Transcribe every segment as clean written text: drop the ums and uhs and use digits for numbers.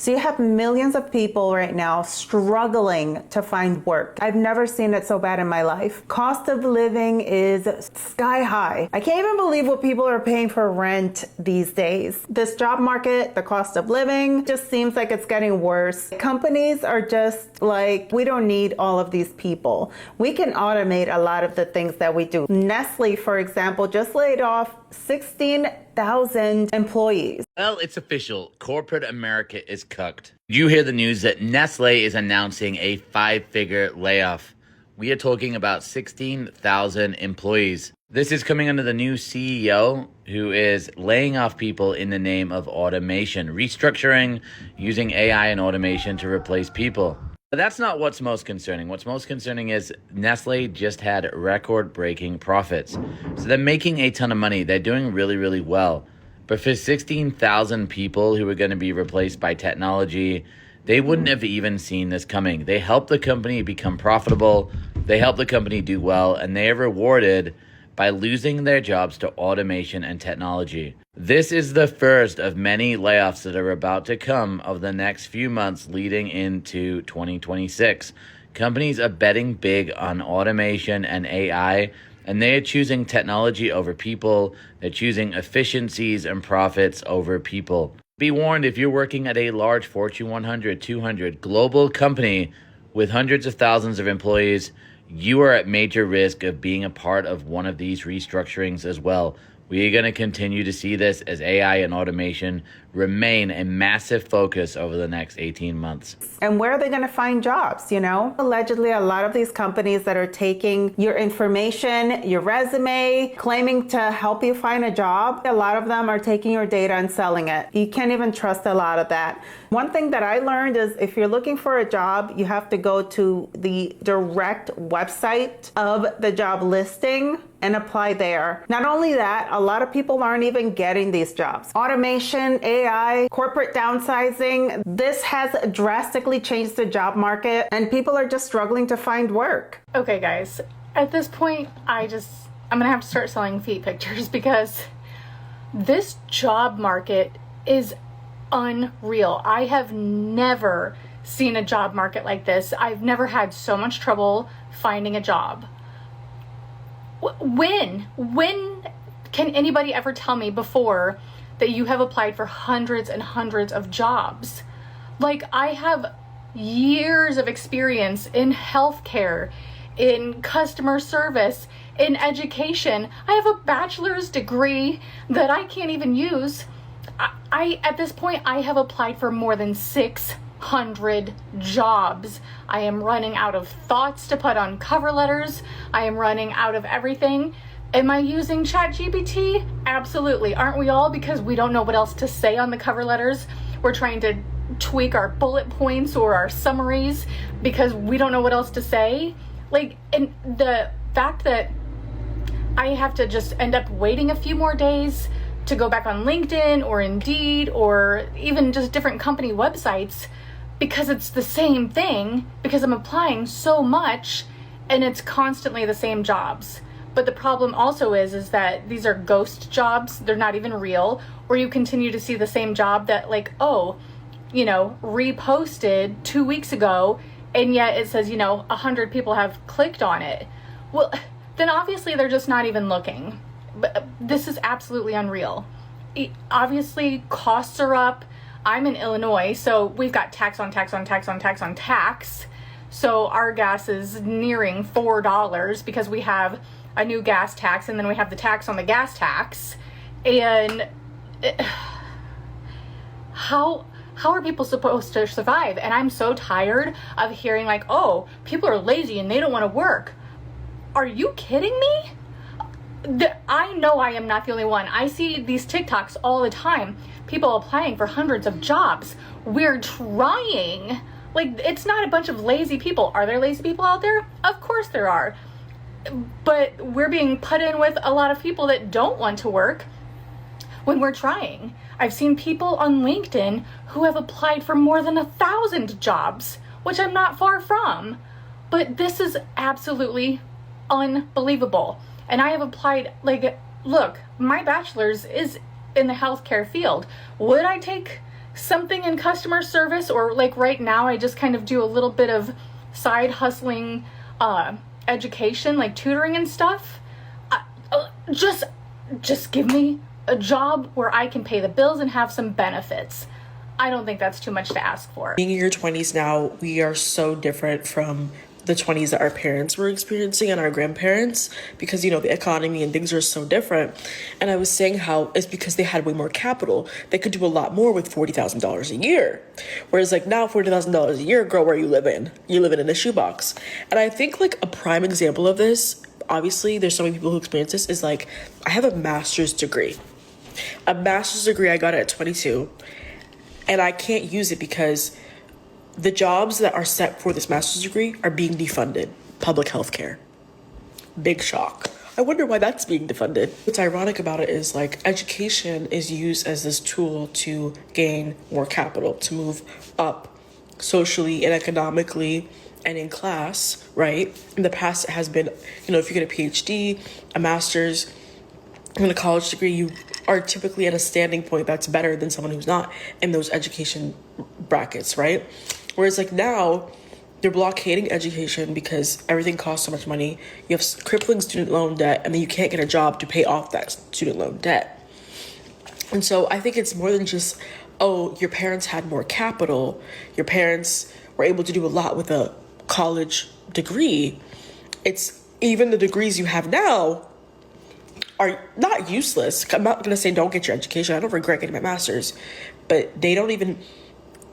So you have millions of people right now struggling to find work. I've never seen it so bad in my life. Cost of living is sky high. I can't even believe what people are paying for rent these days. This job market, the cost of living, just seems like it's getting worse. Companies are just like, we don't need all of these people. We can automate a lot of the things that we do. Nestle, for example, just laid off 16,000 employees. Well, it's official. Corporate America is cucked. Did you hear the news that Nestle is announcing a 5-figure layoff? We are talking about 16,000 employees. This is coming under the new CEO who is laying off people in the name of automation, restructuring, using AI and automation to replace people. But that's not what's most concerning. What's most concerning is Nestle just had record-breaking profits. So they're making a ton of money. They're doing really, really well. But for 16,000 people who are going to be replaced by technology, they wouldn't have even seen this coming. They helped the company become profitable. They helped the company do well, and they are rewarded by losing their jobs to automation and technology. This is the first of many layoffs that are about to come over the next few months leading into 2026. Companies are betting big on automation and AI, and they are choosing technology over people. They're choosing efficiencies and profits over people. Be warned, if you're working at a large Fortune 100, 200 global company with hundreds of thousands of employees, you are at major risk of being a part of one of these restructurings as well. We are going to continue to see this as AI and automation remain a massive focus over the next 18 months. And where are they going to find jobs, you know? Allegedly, a lot of these companies that are taking your information, your resume, claiming to help you find a job, a lot of them are taking your data and selling it. You can't even trust a lot of that. One thing that I learned is if you're looking for a job, you have to go to the direct website of the job listing and apply there. Not only that, a lot of people aren't even getting these jobs. Automation, AI, corporate downsizing, this has drastically changed the job market and people are just struggling to find work. Okay guys, at this point, I'm gonna have to start selling feet pictures because this job market is unreal. I have never seen a job market like this. I've never had so much trouble finding a job. When can anybody ever tell me before that you have applied for hundreds and hundreds of jobs? Like, I have years of experience in healthcare, in customer service, in education. I have a bachelor's degree that I can't even use. At this point, I have applied for more than 600 jobs. I am running out of thoughts to put on cover letters. I am running out of everything. Am I using ChatGPT? Absolutely. Aren't we all? Because we don't know what else to say on the cover letters. We're trying to tweak our bullet points or our summaries because we don't know what else to say. Like, and the fact that I have to just end up waiting a few more days to go back on LinkedIn or Indeed or even just different company websites because it's the same thing, because I'm applying so much and it's constantly the same jobs. But the problem also is that these are ghost jobs. They're not even real. Or you continue to see the same job that, like, oh, you know, reposted 2 weeks ago, and yet it says, 100 people have clicked on it. Well, then obviously they're just not even looking. But this is absolutely unreal. Obviously, costs are up. I'm in Illinois, so we've got tax on tax on tax on tax on tax. So our gas is nearing $4 because we have a new gas tax, and then we have the tax on the gas tax. And how are people supposed to survive? And I'm so tired of hearing like, oh, people are lazy and they don't want to work. Are you kidding me? I know I am not the only one. I see these TikToks all the time. People applying for hundreds of jobs. We're trying. Like, it's not a bunch of lazy people. Are there lazy people out there? Of course there are. But we're being put in with a lot of people that don't want to work when we're trying. I've seen people on LinkedIn who have applied for more than 1,000 jobs, which I'm not far from. But this is absolutely unbelievable. And I have applied, like, look, my bachelor's is in the healthcare field. Would I take something in customer service, or like right now I just kind of do a little bit of side hustling education, like tutoring and stuff. Just give me a job where I can pay the bills and have some benefits. I don't think that's too much to ask for. Being in your 20s now, we are so different from the 20s that our parents were experiencing and our grandparents, because, you know, the economy and things are so different. And I was saying how it's because they had way more capital. They could do a lot more with $40,000 a year. Whereas like now, $40,000 a year, girl, where are you living? You're living in a shoebox. And I think like a prime example of this, obviously there's so many people who experience this, is like, I have a master's degree. A master's degree I got at 22, and I can't use it because the jobs that are set for this master's degree are being defunded. Public health care. Big shock. I wonder why that's being defunded. What's ironic about it is like education is used as this tool to gain more capital, to move up socially and economically and in class, right? In the past, it has been, you know, if you get a PhD, a master's, and a college degree, you are typically at a standing point that's better than someone who's not in those education brackets, right? Whereas like now, they're blockading education because everything costs so much money. You have crippling student loan debt, and then you can't get a job to pay off that student loan debt. And so I think it's more than just, oh, your parents had more capital. Your parents were able to do a lot with a college degree. It's even the degrees you have now are not useless. I'm not going to say don't get your education. I don't regret getting my master's, but they don't even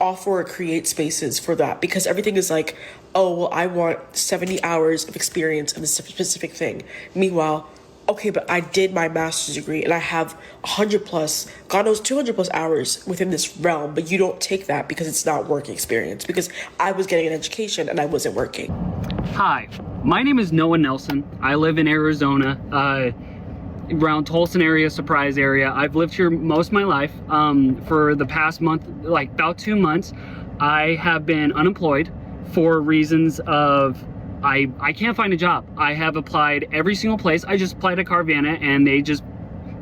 offer or create spaces for that, because everything is like, oh, well, I want 70 hours of experience in this specific thing. Meanwhile, okay, but I did my master's degree and I have 100 plus, God knows 200 plus hours within this realm, but you don't take that because it's not work experience, because I was getting an education and I wasn't working. Hi, my name is Noah Nelson. I live in Arizona, around Tulsa area, Surprise area. I've lived here most of my life. For the past month, like about 2 months, I have been unemployed for reasons of I can't find a job. I have applied every single place. I just applied to Carvana and they just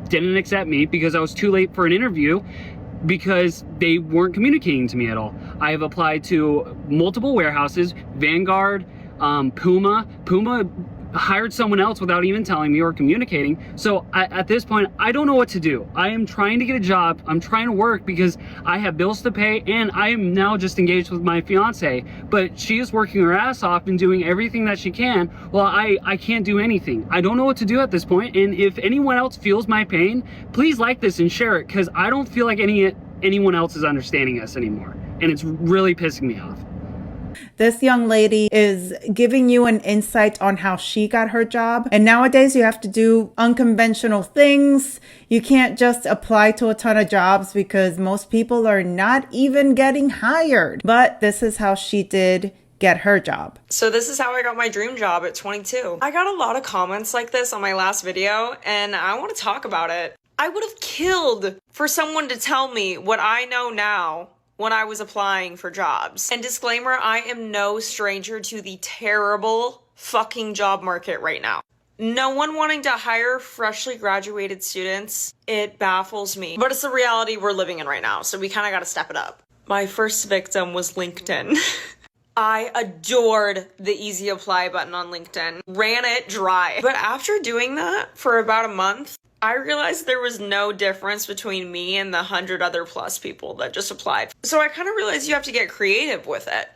didn't accept me because I was too late for an interview, because they weren't communicating to me at all. I have applied to multiple warehouses, Vanguard, Puma hired someone else without even telling me or communicating. So at this point, I don't know what to do. I am trying to get a job. I'm trying to work because I have bills to pay, and I am now just engaged with my fiance, but she is working her ass off and doing everything that she can. Well, I can't do anything. I don't know what to do at this point. And if anyone else feels my pain, please like this and share it, because I don't feel like anyone else is understanding us anymore. And it's really pissing me off. This young lady is giving you an insight on how she got her job. And nowadays you have to do unconventional things. You can't just apply to a ton of jobs because most people are not even getting hired. But this is how she did get her job. So this is how I got my dream job at 22. I got a lot of comments like this on my last video, and I want to talk about it. I would have killed for someone to tell me what I know now when I was applying for jobs. And disclaimer, I am no stranger to the terrible fucking job market right now. No one wanting to hire freshly graduated students, it baffles me. But it's the reality we're living in right now, so we kind of got to step it up. My first victim was LinkedIn. I adored the easy apply button on LinkedIn. Ran it dry. But after doing that for about a month, I realized there was no difference between me and the 100 other plus people that just applied. So I kind of realized you have to get creative with it.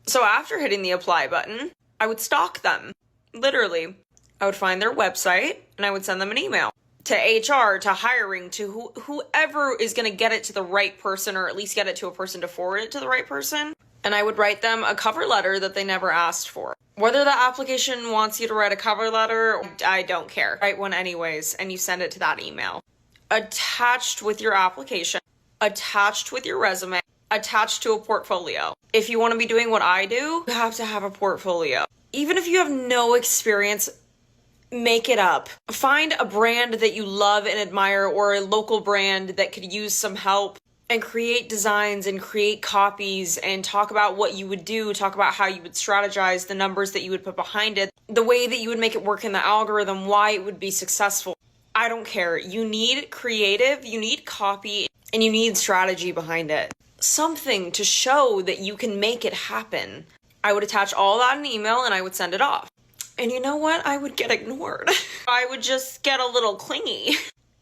So after hitting the apply button, I would stalk them. Literally, I would find their website and I would send them an email to HR, to hiring, to whoever is going to get it to the right person, or at least get it to a person to forward it to the right person. And I would write them a cover letter that they never asked for. Whether the application wants you to write a cover letter, I don't care. Write one anyways, and you send it to that email. Attached with your application, attached with your resume, attached to a portfolio. If you want to be doing what I do, you have to have a portfolio. Even if you have no experience, make it up. Find a brand that you love and admire, or a local brand that could use some help, and create designs and create copies and talk about what you would do, talk about how you would strategize, the numbers that you would put behind it, the way that you would make it work in the algorithm, why it would be successful. I don't care. You need creative, you need copy, and you need strategy behind it. something to show that you can make it happen. I would attach all that in an email and I would send it off. And you know what? I would get ignored. I would just get a little clingy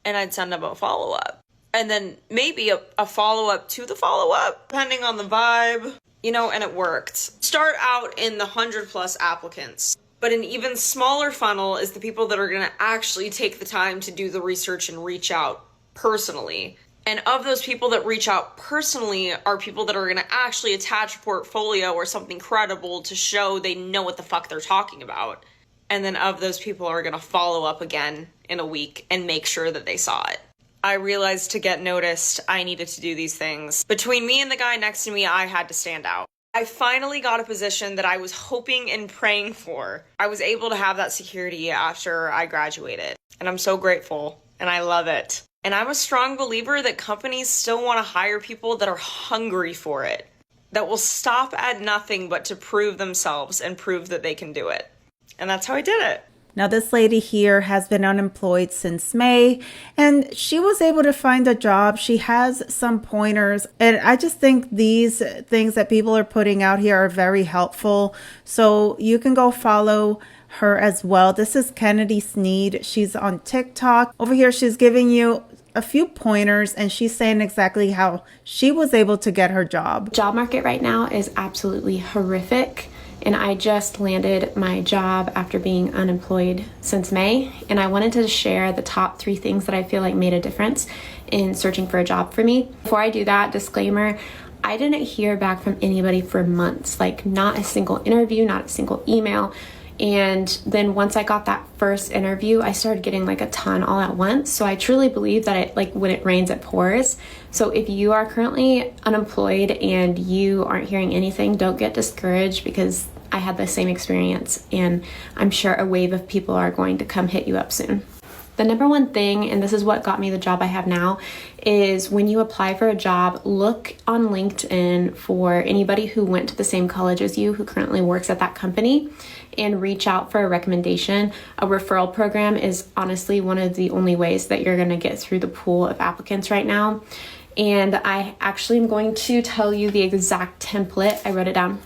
and I'd send them a follow-up. And then maybe a follow-up to the follow-up, depending on the vibe, and it worked. Start out in the 100+ applicants. But an even smaller funnel is the people that are going to actually take the time to do the research and reach out personally. And of those people that reach out personally are people that are going to actually attach a portfolio or something credible to show they know what the fuck they're talking about. And then of those people are going to follow up again in a week and make sure that they saw it. I realized to get noticed, I needed to do these things. Between me and the guy next to me, I had to stand out. I finally got a position that I was hoping and praying for. I was able to have that security after I graduated. And I'm so grateful, and I love it. And I'm a strong believer that companies still want to hire people that are hungry for it, that will stop at nothing but to prove themselves and prove that they can do it. And that's how I did it. Now, this lady here has been unemployed since May, and she was able to find a job. She has some pointers, and I just think these things that people are putting out here are very helpful. So you can go follow her as well. This is Kennedy Sneed. She's on TikTok. Over here, she's giving you a few pointers, and she's saying exactly how she was able to get her job. Job market right now is absolutely horrific. And I just landed my job after being unemployed since May. And I wanted to share the top 3 things that I feel like made a difference in searching for a job for me. Before I do that, disclaimer, I didn't hear back from anybody for months, like not a single interview, not a single email. And then once I got that first interview, I started getting like a ton all at once. So I truly believe that when it rains, it pours. So if you are currently unemployed and you aren't hearing anything, don't get discouraged, because I had the same experience, and I'm sure a wave of people are going to come hit you up soon. The number one thing, and this is what got me the job I have now, is when you apply for a job, look on LinkedIn for anybody who went to the same college as you, who currently works at that company, and reach out for a recommendation. A referral program is honestly one of the only ways that you're going to get through the pool of applicants right now. And I actually am going to tell you the exact template. I wrote it down.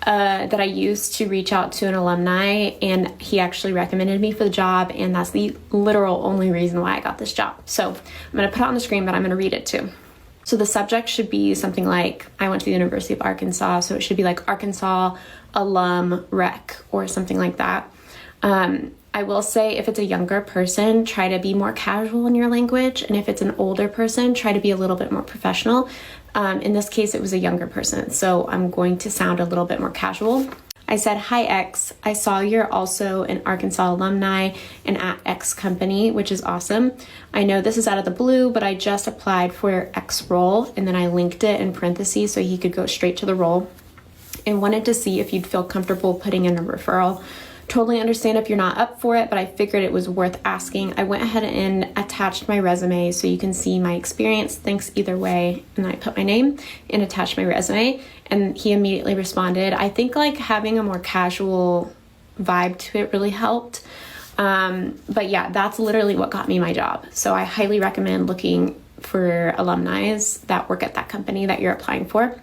That I used to reach out to an alumni, and he actually recommended me for the job, and that's the literal only reason why I got this job. So I'm going to put it on the screen, but I'm going to read it too. So the subject should be something like, I went to the University of Arkansas, so it should be like Arkansas alum rec or something like that. I will say, if it's a younger person, try to be more casual in your language, and if it's an older person, try to be a little bit more professional. In this case, it was a younger person, so I'm going to sound a little bit more casual. I said, "Hi X, I saw you're also an Arkansas alumni and at X company, which is awesome. I know this is out of the blue, but I just applied for X role," and then I linked it in parentheses so he could go straight to the role, and wanted to see if you'd feel comfortable putting in a referral. Totally understand if you're not up for it, but I figured it was worth asking. I went ahead and attached my resume so you can see my experience. Thanks either way. And then I put my name and attached my resume, and he immediately responded. I think like having a more casual vibe to it really helped. But yeah, that's literally what got me my job. So I highly recommend looking for alumni that work at that company that you're applying for.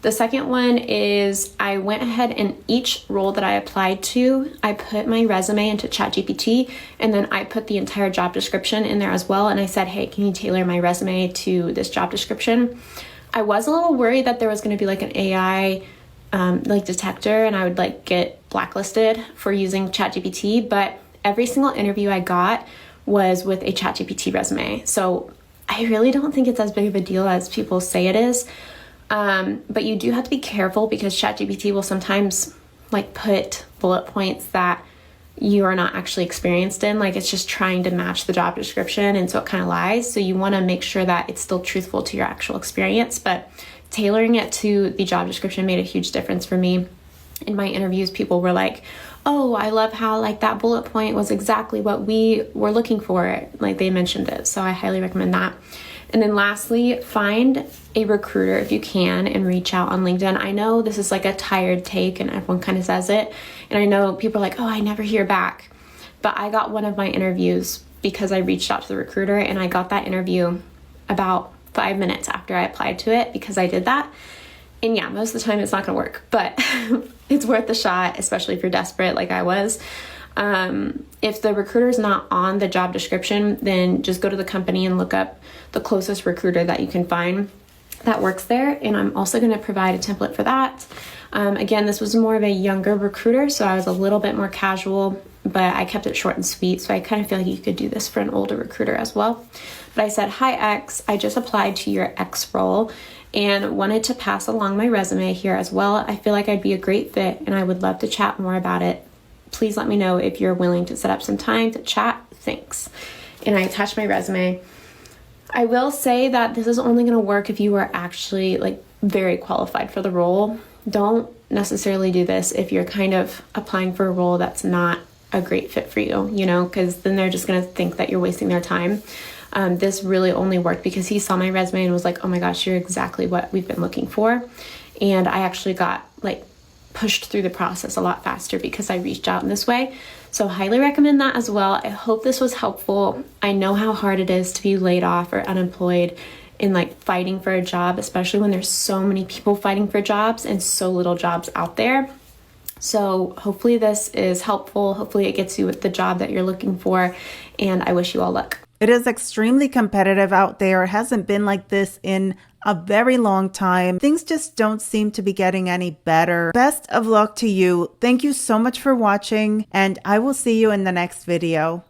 The second one is, I went ahead and each role that I applied to, I put my resume into ChatGPT, and then I put the entire job description in there as well. And I said, "Hey, can you tailor my resume to this job description?" I was a little worried that there was going to be like an AI detector, and I would like get blacklisted for using ChatGPT, but every single interview I got was with a ChatGPT resume. So I really don't think it's as big of a deal as people say it is. But you do have to be careful, because ChatGPT will sometimes like put bullet points that you are not actually experienced in. Like, it's just trying to match the job description, and so it kind of lies. So you want to make sure that it's still truthful to your actual experience, but tailoring it to the job description made a huge difference for me. In my interviews, people were like, "Oh, I love how like that bullet point was exactly what we were looking for." Like, they mentioned it. So I highly recommend that. And then lastly, find a recruiter if you can and reach out on LinkedIn. I know this is like a tired take and everyone kind of says it. And I know people are like, "Oh, I never hear back." But I got one of my interviews because I reached out to the recruiter, and I got that interview about 5 minutes after I applied to it because I did that. And yeah, most of the time it's not gonna work, but it's worth a shot, especially if you're desperate like I was. If the recruiter is not on the job description, then just go to the company and look up the closest recruiter that you can find that works there. And I'm also going to provide a template for that. Again, this was more of a younger recruiter, so I was a little bit more casual, but I kept it short and sweet. So I kind of feel like you could do this for an older recruiter as well. But I said, "Hi X, I just applied to your X role and wanted to pass along my resume here as well. I feel like I'd be a great fit and I would love to chat more about it. Please let me know if you're willing to set up some time to chat. Thanks." And I attached my resume. I will say that this is only going to work if you are actually like very qualified for the role. Don't necessarily do this if you're kind of applying for a role that's not a great fit for you, you know, because then they're just going to think that you're wasting their time. This really only worked because he saw my resume and was like, "Oh my gosh, you're exactly what we've been looking for." And I actually got like pushed through the process a lot faster because I reached out in this way. So highly recommend that as well. I hope this was helpful. I know how hard it is to be laid off or unemployed in like fighting for a job, especially when there's so many people fighting for jobs and so little jobs out there. So hopefully this is helpful. Hopefully it gets you the job that you're looking for, and I wish you all luck. It is extremely competitive out there. It hasn't been like this in a very long time. Things just don't seem to be getting any better. Best of luck to you. Thank you so much for watching, and I will see you in the next video.